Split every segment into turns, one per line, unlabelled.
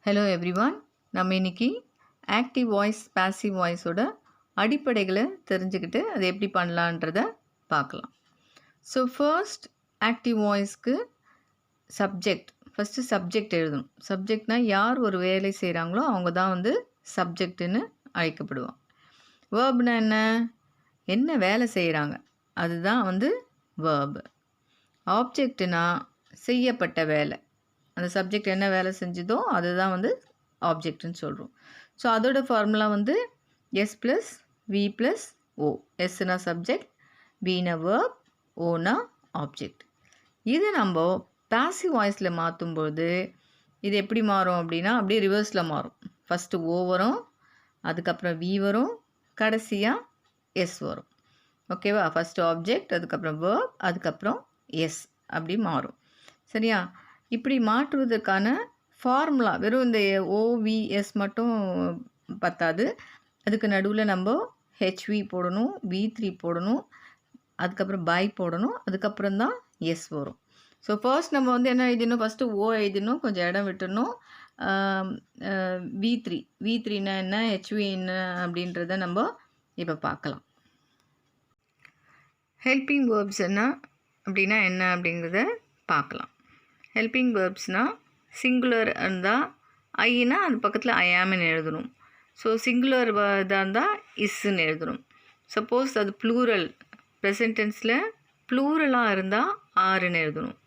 Hello everyone. நம்ம இன்னைக்கு active voice passive வாய்ஸோட அடிப்படைகளை தெரிஞ்சுக்கிட்டு அதை எப்படி பண்ணலான்றத பார்க்கலாம். ஸோ ஃபர்ஸ்ட் ஆக்டிவ் வாய்ஸ்க்கு ஃபஸ்ட்டு சப்ஜெக்ட் எழுதணும். சப்ஜெக்ட்னா யார் ஒரு வேலை செய்கிறாங்களோ அவங்க தான் வந்து சப்ஜெக்ட்டுன்னு அழைக்கப்படுவாங்க. வேர்ப்னா என்ன வேலை செய்கிறாங்க அதுதான் வந்து வேர்பு. ஆப்ஜெக்ட்னா செய்யப்பட்ட வேலை, அந்த சப்ஜெக்ட் என்ன வேலை செஞ்சதோ அதுதான் வந்து ஆப்ஜெக்ட்னு சொல்கிறோம். ஸோ அதோட ஃபார்முலா வந்து S plus V plus O. எஸ்னா சப்ஜெக்ட், வினா வேர்ப், ஓனா ஆப்ஜெக்ட். இது நம்ம பாசிவ் வாய்ஸில் மாற்றும்போது இது எப்படி மாறும் அப்படின்னா அப்படியே ரிவர்ஸில் மாறும். ஃபஸ்ட்டு ஓ வரும், அதுக்கப்புறம் வி வரும், கடைசியாக எஸ் வரும். ஓகேவா? ஃபஸ்ட்டு ஆப்ஜெக்ட், அதுக்கப்புறம் வேர்ப், அதுக்கப்புறம் எஸ் அப்படி மாறும். சரியா? இப்படி மாற்றுவதற்கான ஃபார்முலா வெறும் இந்த ஓவிஎஸ் மட்டும் பத்தாது. அதுக்கு நடுவில் நம்ம ஹெச்வி போடணும், வி3 போடணும், அதுக்கப்புறம் பை போடணும், அதுக்கப்புறம் தான் எஸ் வரும். ஸோ ஃபர்ஸ்ட் நம்ம வந்து என்ன எழுதணும், ஃபஸ்ட்டு ஓ எழுதணும், கொஞ்சம் இடம் விட்டுடணும். வி3னா என்ன, ஹெச்வி என்ன அப்படின்றத நம்ம இப்போ பார்க்கலாம். ஹெல்பிங் வேர்ப்ஸ் என்ன அப்படிங்கிறத பார்க்கலாம். ஹெல்பிங் வேர்ப்ஸ்னால் சிங்குலர் இருந்தால் ஐனா அது பக்கத்தில் ஐ ஆம்னு எழுதணும். ஸோ சிங்குலர் இதாக இருந்தால் இஸ்ன்னு எழுதணும். சப்போஸ் அது ப்ளூரல், ப்ரெசன்ட் டென்ஸில் ப்ளூரலாக இருந்தால் ஆறுன்னு எழுதணும்.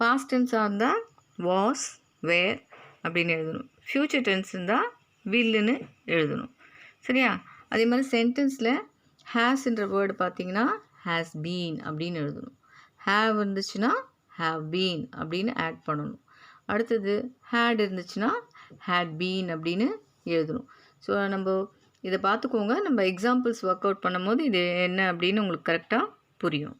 பாஸ்ட் டென்ஸாக இருந்தால் வாஸ், வேர் அப்படின்னு எழுதணும். ஃப்யூச்சர் டென்ஸ் இருந்தால் வில்லுன்னு எழுதணும். சரியா? அதே மாதிரி சென்டென்ஸில் ஹேஸ்ன்ற வேர்டு பார்த்திங்கன்னா ஹேஸ் பீன் அப்படின்னு எழுதணும். ஹேவ் இருந்துச்சுன்னா ஹேவ் பீன் அப்படின்னு ஆட் பண்ணணும். அடுத்தது ஹேட் இருந்துச்சுன்னா ஹேட் பீன் அப்படின்னு எழுதணும். ஸோ நம்ம இதை பார்த்துக்கோங்க. நம்ம எக்ஸாம்பிள்ஸ் ஒர்க் அவுட் பண்ணும்போது இது என்ன அப்படின்னு உங்களுக்கு கரெக்டாக புரியும்.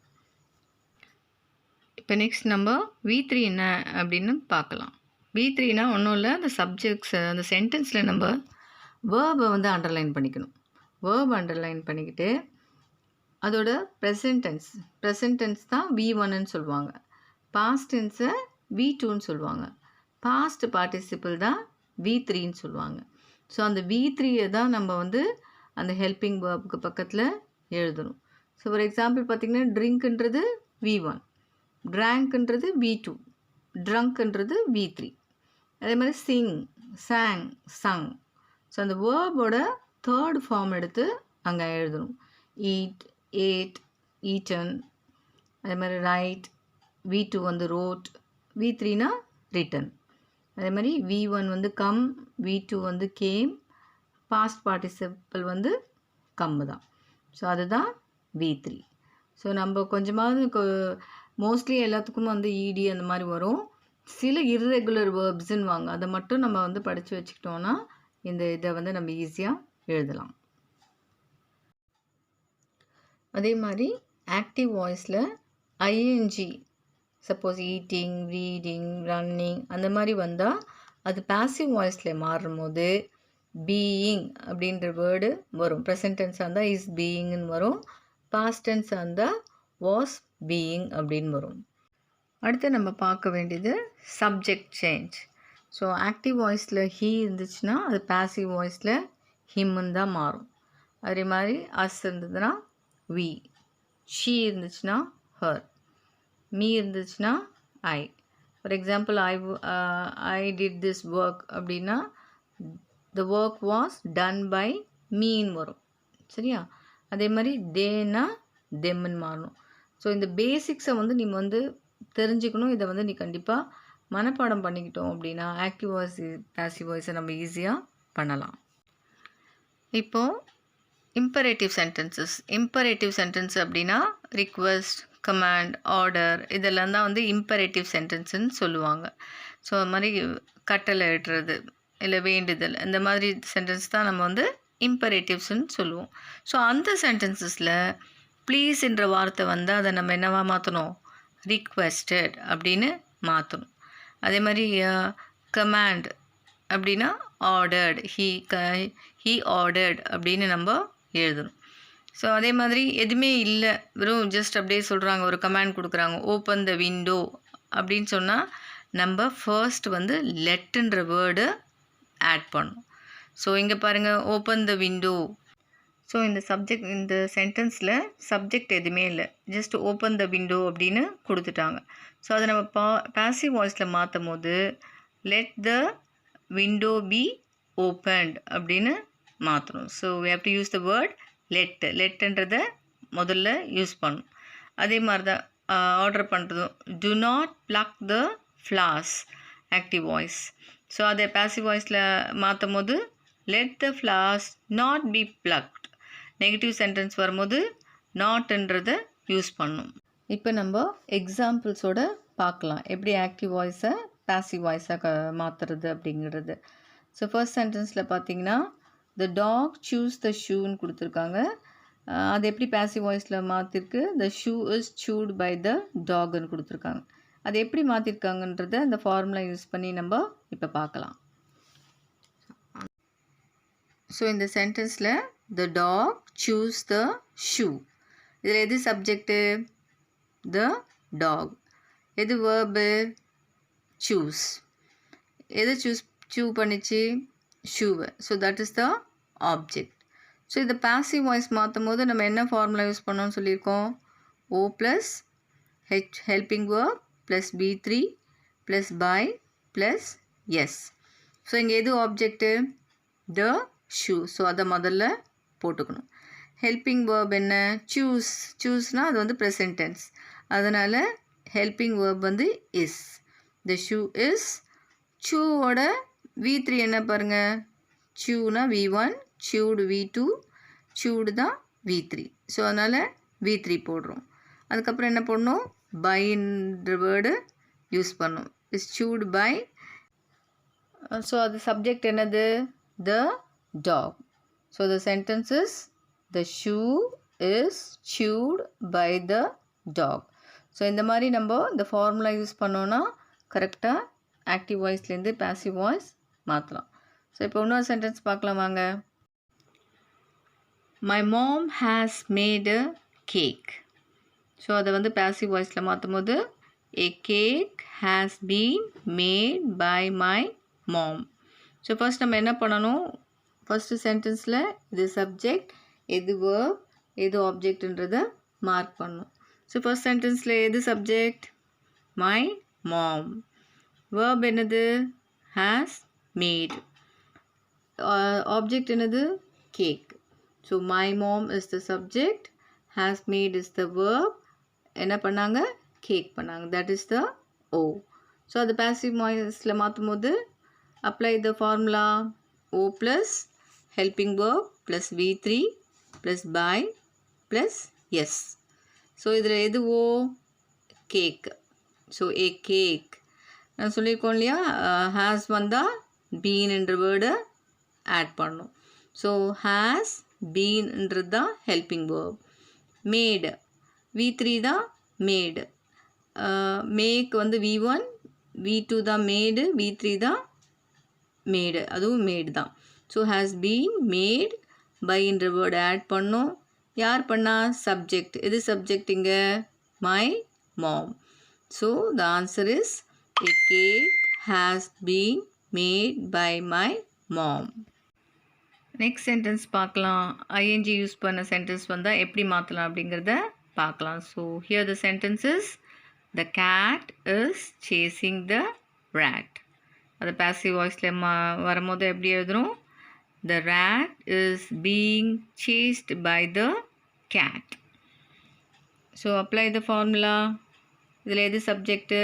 இப்போ நெக்ஸ்ட் நம்ம வி3 என்ன அப்படின்னு பார்க்கலாம். வி3னா ஒன்றும் இல்லை, அந்த சப்ஜெக்ட்ஸ் அந்த சென்டென்ஸில் நம்ம வேர்பை வந்து அண்டர்லைன் பண்ணிக்கணும். வேர்ப் அண்டர்லைன் பண்ணிக்கிட்டு அதோட ப்ரெசன்ட் டென்ஸ் தான் வி1ன்னு சொல்லுவாங்க. பாஸ்ட் டென்ஸை வி2ன்னு சொல்லுவாங்க. பாஸ்ட் பார்ட்டிசிபிள் தான் வி3ன்னு சொல்லுவாங்க. ஸோ அந்த வி3யை தான் நம்ம வந்து அந்த ஹெல்பிங் வேர்புக்கு பக்கத்தில் எழுதணும். ஸோ ஃபார் எக்ஸாம்பிள் பார்த்திங்கன்னா ட்ரிங்க்ன்றது வி1, ட்ராங்க்ன்றது வி2, ட்ரங்க்ன்றது வி3. அதே மாதிரி சிங், சாங், சங். ஸோ அந்த வேர்போட தேர்ட் ஃபார்ம் எடுத்து அங்கே எழுதணும். Eat, ate, eaten. அதே மாதிரி ரைட், வி2 வந்து ரோட், வி3னா ரிட்டன். அதே மாதிரி வி1 வந்து கம், வி2 வந்து கேம், பாஸ்ட் பார்ட்டிசிபிள் வந்து கம் தான். ஸோ அதுதான் வி3. ஸோ நம்ம கொஞ்சமாவது மோஸ்ட்லி எல்லாத்துக்கும் வந்து இடி அந்த மாதிரி வரும். சில இர்ரெகுலர் வேர்ப்ஸுன்னு வாங்க, அதை மட்டும் நம்ம வந்து படித்து வச்சுக்கிட்டோன்னா இதை வந்து நம்ம ஈஸியாக எழுதலாம். அதே மாதிரி ஆக்டிவ் வாய்ஸில் ING, suppose eating, reading, running அந்த மாதிரி வந்தால் அது பாசிவ் வாய்ஸில் மாறும்போது பீயிங் அப்படின்ற வேர்டு வரும். ப்ரெசன்ட் டென்ஸாக இருந்தால் இஸ் பீயிங்னு வரும். பாஸ்ட் டென்ஸாக இருந்தால் வாஸ் பீயிங் அப்படின்னு வரும். அடுத்து நம்ம பார்க்க வேண்டியது சப்ஜெக்ட் சேஞ்ச். ஸோ ஆக்டிவ் வாய்ஸில் ஹீ இருந்துச்சுன்னா அது பாசிவ் வாய்ஸில் ஹிம்முன்னு தான் மாறும். அதே மாதிரி அஸ் இருந்ததுன்னா வி, ஷீ இருந்துச்சுன்னா ஹர், மீ இருந்துச்சுன்னா I. For example I did this work அப்படின்னா the work was done by மீன்னு வரும். சரியா? அதே மாதிரி தேனா தெம்முன்னு மாறணும். ஸோ இந்த பேசிக்ஸை வந்து நீங்கள் வந்து தெரிஞ்சுக்கணும். இதை வந்து நீ கண்டிப்பாக மனப்பாடம் பண்ணிக்கிட்டோம் அப்படின்னா ஆக்டிவ் வாய்ஸ் பாசிவ் வாய்ஸை நம்ம ஈஸியாக பண்ணலாம். இப்போது இம்பரேட்டிவ் சென்டென்சஸ் அப்படின்னா ரிக்வெஸ்ட், கமாண்ட், ஆர்டர் இதெல்லாம் தான் வந்து இம்பரேட்டிவ் சென்டென்ஸுன்னு சொல்லுவாங்க. ஸோ அது மாதிரி கட்டளை இடுறது இல்லை வேண்டுதல் இந்த மாதிரி சென்டென்ஸ் தான் நம்ம வந்து இம்பரேட்டிவ்ஸ்ன்னு சொல்லுவோம். ஸோ அந்த சென்டென்சஸில் ப்ளீஸ்ன்ற வார்த்தை வந்து அதை நம்ம என்னவா மாற்றணும், ரிக்வெஸ்டட் அப்படின்னு மாற்றணும். அதே மாதிரி கமாண்ட் அப்படின்னா ஆர்டர்ட், ஹீ ஆர்டர்ட் அப்படின்னு நம்ம எழுதணும். ஸோ அதே மாதிரி எதுவுமே இல்லை, வெறும் ஜஸ்ட் அப்படியே சொல்கிறாங்க, ஒரு கமாண்ட் கொடுக்குறாங்க, ஓப்பன் த விண்டோ அப்படின்னு சொன்னால் நம்ம ஃபர்ஸ்ட் வந்து லெட்டுன்ற வேர்டு ஆட் பண்ணும். ஸோ இங்கே பாருங்கள், ஓப்பன் த விண்டோ. ஸோ இந்த சென்டென்ஸில் சப்ஜெக்ட் எதுவுமே இல்லை, ஜஸ்ட் ஓப்பன் த விண்டோ அப்படின்னு கொடுத்துட்டாங்க. ஸோ அதை நம்ம பாசிவ் வாய்ஸில் மாற்றும் போது let the window B opened அப்படின்னு மாற்றணும். So we have to use the word லெட்டுன்றதை முதல்ல யூஸ் பண்ணணும். அதே மாதிரி தான் ஆர்டர் பண்ணுறதும் do not pluck the flowers, active voice. So அதை பாசிவ் வாய்ஸில் மாற்றும் போது let the flowers not be plucked. Negative sentence வரும்போது நாட்ன்றதை யூஸ் பண்ணணும். இப்போ நம்ம எக்ஸாம்பிள்ஸோட பார்க்கலாம் எப்படி ஆக்டிவ் வாய்ஸை பாசிவ் வாய்ஸாக மாற்றுறது அப்படிங்கிறது. ஸோ ஃபர்ஸ்ட் சென்டென்ஸில் பார்த்தீங்கன்னா த டாக் சூஸ் த ஷூன்னு கொடுத்துருக்காங்க. அது எப்படி பாசிவ் வாய்ஸில் மாற்றிருக்கு, the shoe is chewed by the டாக்னு கொடுத்துருக்காங்க. அது எப்படி மாற்றிருக்காங்கன்றத அந்த ஃபார்முலா யூஸ் பண்ணி நம்ம இப்போ பார்க்கலாம். ஸோ இந்த சென்டென்ஸில் the dog chews the shoe, இதில் எது சப்ஜெக்டு, த டாக். எது வேர்பு, சூஸ். எது சூ பண்ணிச்சு, ஷூவை. So that is the object. So இந்த பாசிவ் வாய்ஸ் மாற்றும் போது நம்ம என்ன ஃபார்முலா யூஸ் பண்ணோம்னு சொல்லியிருக்கோம், O plus helping verb plus B3 plus by plus S. So இங்கே எது ஆப்ஜெக்ட்டு, த ஷூ. ஸோ அதை முதல்ல போட்டுக்கணும். ஹெல்பிங் வேர்ப் என்ன, சூஸ்னால் அது வந்து ப்ரெசன்ட் டென்ஸ், அதனால் ஹெல்பிங் வேர்ப் வந்து இஸ். The shoe is. சூவோட V3 என்ன பாருங்கள், சூனா V1, சூடு V2, சூடு தான் V3. ஸோ அதனால் V3 போடுறோம். அதுக்கப்புறம் என்ன பண்ணணும், பைன்ற வேர்டு யூஸ் பண்ணணும். Is chewed by. ஸோ அது சப்ஜெக்ட் என்னது, the dog. So the sentence is the shoe is chewed by the dog. So இந்த மாதிரி நம்ம இந்த ஃபார்முலா யூஸ் பண்ணோன்னா கரெக்டாக ஆக்டிவ் வாய்ஸ்லேருந்து பாசிவ் வாய்ஸ் மாற்றலாம். ஸோ இப்போ இன்னொரு சென்டென்ஸ் பார்க்கலாம் வாங்க. My mom has made a cake. So அதை வந்து பாசிவ் வாய்ஸில் மாற்றும் போது a cake has been made by my mom. So first நம்ம என்ன பண்ணணும், ஃபஸ்ட்டு சென்டென்ஸில் இது சப்ஜெக்ட், எது வேர்ப், எது ஆப்ஜெக்ட்ன்றதை மார்க் பண்ணணும். ஸோ ஃபர்ஸ்ட் சென்டென்ஸில் எது சப்ஜெக்ட், மை மாம். வேர்ப் என்னது, ஹேஸ் மேட். ஆப்ஜெக்ட் என்னது, cake. So my mom is the subject, has made is the verb, என்ன பண்ணாங்க, கேக் பண்ணாங்க, that is the O. So அது பாசிவ் வாய்ஸில் மாற்றும் போது apply the formula O plus helping verb plus V3 plus by plus S. So இதில் எது ஓ, cake. So ஏ cake. நான் சொல்லியிருக்கோம் இல்லையா, ஹேஸ் வந்தால் பீன்ன்ற வேர்டை ஆட் பண்ணணும். ஸோ ஹேஸ் பீன்ன்றது தான் ஹெல்பிங் வேர்ப். மேடு, V3 தான் மேடு. மேக் வந்து V1, V2 தான் மேடு, V3 தான் மேடு, அதுவும் மேடு தான். ஸோ ஹேஸ் பீன் மேட் பைன்ற வேர்டு ஆட் பண்ணோம். யார் பண்ணால், சப்ஜெக்ட். எது சப்ஜெக்ட் இங்கே, my mom. So the answer is a cake has been made by my mom. Next sentence பார்க்கலாம். ஐஎன்ஜி யூஸ் பண்ண சென்டென்ஸ் வந்தால் எப்படி மாற்றலாம் அப்படிங்கிறத பார்க்கலாம். So here the sentence is the cat is chasing the rat. அது passive வாய்ஸில் வரும்போது எப்படி எழுதுகிறோம், த rat is being chased by the cat. So apply the formula. இதில் எது சப்ஜெக்டு,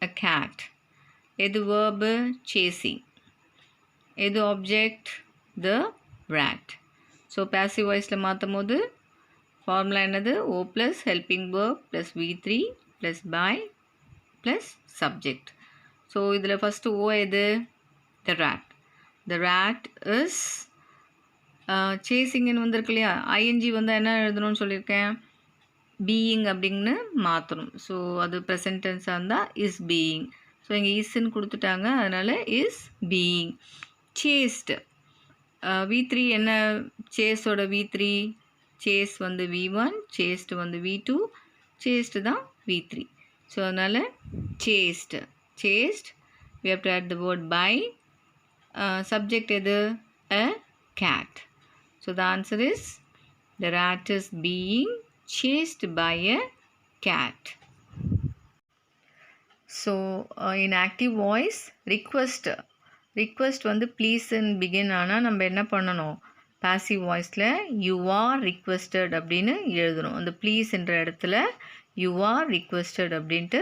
a cat. எது வேர்பு, chasing. எது object, the rat. So passive வாய்ஸில் மாற்றும் போது ஃபார்முலா என்னது, O plus helping verb plus V3 plus by plus subject. So இதில் first O எது, the rat. The rat is சேசிங்னு வந்திருக்கு இல்லையா, ஐஎன்ஜி வந்து என்ன எழுதணும்னு சொல்லியிருக்கேன், பீயிங் அப்படின்னு மாற்றணும். ஸோ அது ப்ரெசன்ட் டென்ஸாக இருந்தால் இஸ் பீயிங். ஸோ இங்கே இஸ்ன்னு கொடுத்துட்டாங்க, அதனால் இஸ் பீயிங். சேஸ்டு, V3 என்ன, சேஸோட V3, சேஸ் வந்து V1, சேஸ்டு வந்து V2, சேஸ்டு தான் V3. ஸோ அதனால் chased. Chased, we have to add the word by subject எது? A cat. So the answer is the rat is being chased by a cat. So in active voice request வந்து please and begin ஆனால் நம்ம என்ன பண்ணணும்? passive voiceல you are requested அப்படின்னு எழுதணும். அந்த please என்ற இடத்துல you are requested அப்படின்ட்டு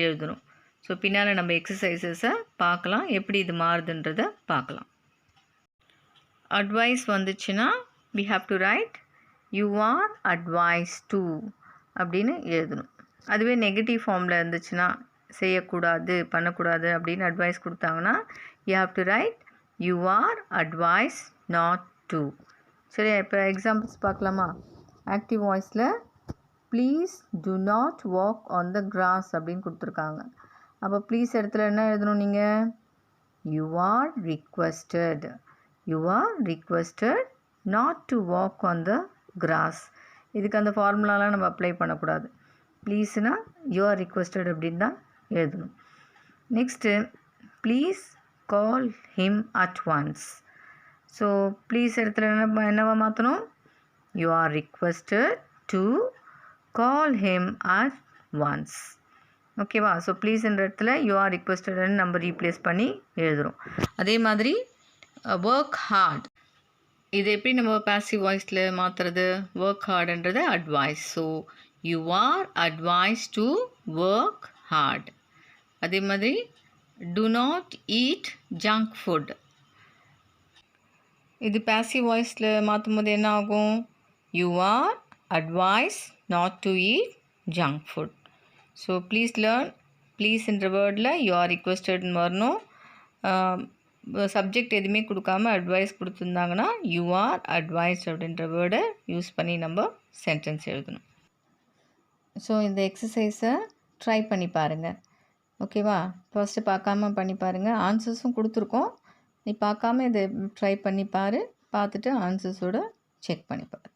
எழுதணும். ஸோ பின்னால் நம்ம எக்ஸசைசஸை பார்க்கலாம், எப்படி இது மாறுதுன்றதை பார்க்கலாம். அட்வைஸ் வந்துச்சுன்னா we have to write you are advised to அப்படின்னு எழுதணும். அதுவே நெகட்டிவ் ஃபார்மில் இருந்துச்சுன்னா செய்யக்கூடாது பண்ணக்கூடாது அப்படின்னு அட்வைஸ் கொடுத்தாங்கன்னா you have to write you are advised not to. சரி, இப்போ எக்ஸாம்பிள்ஸ் பார்க்கலாமா? ஆக்டிவ் வாய்ஸில் please do not walk on the grass அப்படின்னு கொடுத்துருக்காங்க. அப்போ ப்ளீஸ் இடத்துல என்ன எழுதணும் நீங்கள்? you are requested not to walk on the grass. இதுக்கு அந்த ஃபார்முலாலாம் நம்ம அப்ளை பண்ணக்கூடாது. ப்ளீஸ்னா you are requested அப்படின்னு தான் எழுதணும். Next please call him at once. So please இடத்துல என்னவா மாற்றணும்? you are requested to call him at once. ஓகேவா? ஸோ ப்ளீஸ் என்ற இடத்துல you are requested நம்ம ரீப்ளேஸ் பண்ணி எழுதுகிறோம். அதே மாதிரி ஒர்க் ஹார்ட், இது எப்படி நம்ம பாசிவ் வாய்ஸில் மாற்றுறது? ஒர்க் ஹார்டுன்றது advice. So you are advised to work hard. அதே மாதிரி do not eat junk food, இது பாசிவ் வாய்ஸில் மாற்றும் போது என்ன ஆகும்? you are advised not to eat junk food. So please learn, please என்ற வேர்டில் you are requestedன்னு வரணும். சப்ஜெக்ட் எதுவுமே கொடுக்காம அட்வைஸ் கொடுத்துருந்தாங்கன்னா you are advised அப்படின்ற வேர்டை யூஸ் பண்ணி நம்ம சென்டென்ஸ் எழுதணும். ஸோ இந்த எக்ஸசைஸை ட்ரை பண்ணி பாருங்கள். ஓகேவா? ஃபர்ஸ்ட்டு பார்க்காம பண்ணி பாருங்கள். ஆன்சர்ஸும் கொடுத்துருக்கோம், நீ பார்க்காம இதை ட்ரை பண்ணி பாரு. பார்த்துட்டு ஆன்சர்ஸோட செக் பண்ணி பாரு.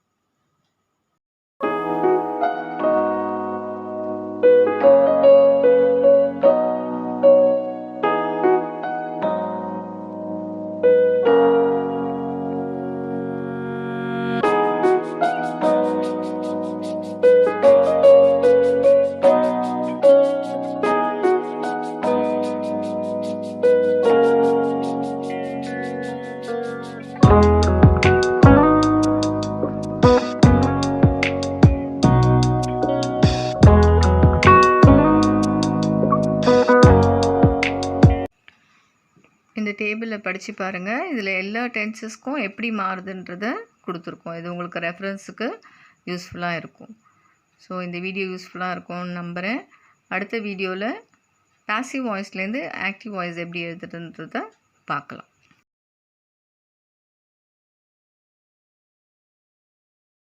இந்த டேபிளில் படித்து பாருங்கள். இதில் எல்லா டென்சஸ்க்கும் எப்படி மாறுதுன்றதை கொடுத்துருக்கோம். இது உங்களுக்கு ரெஃபரன்ஸுக்கு யூஸ்ஃபுல்லாக இருக்கும். ஸோ இந்த வீடியோ யூஸ்ஃபுல்லாக இருக்கும்னு நம்புகிறேன். அடுத்த வீடியோவில் பாசிவ் வாய்ஸ்லேருந்து ஆக்டிவ் வாய்ஸ் எப்படி எழுதுறதுன்றதை பார்க்கலாம்.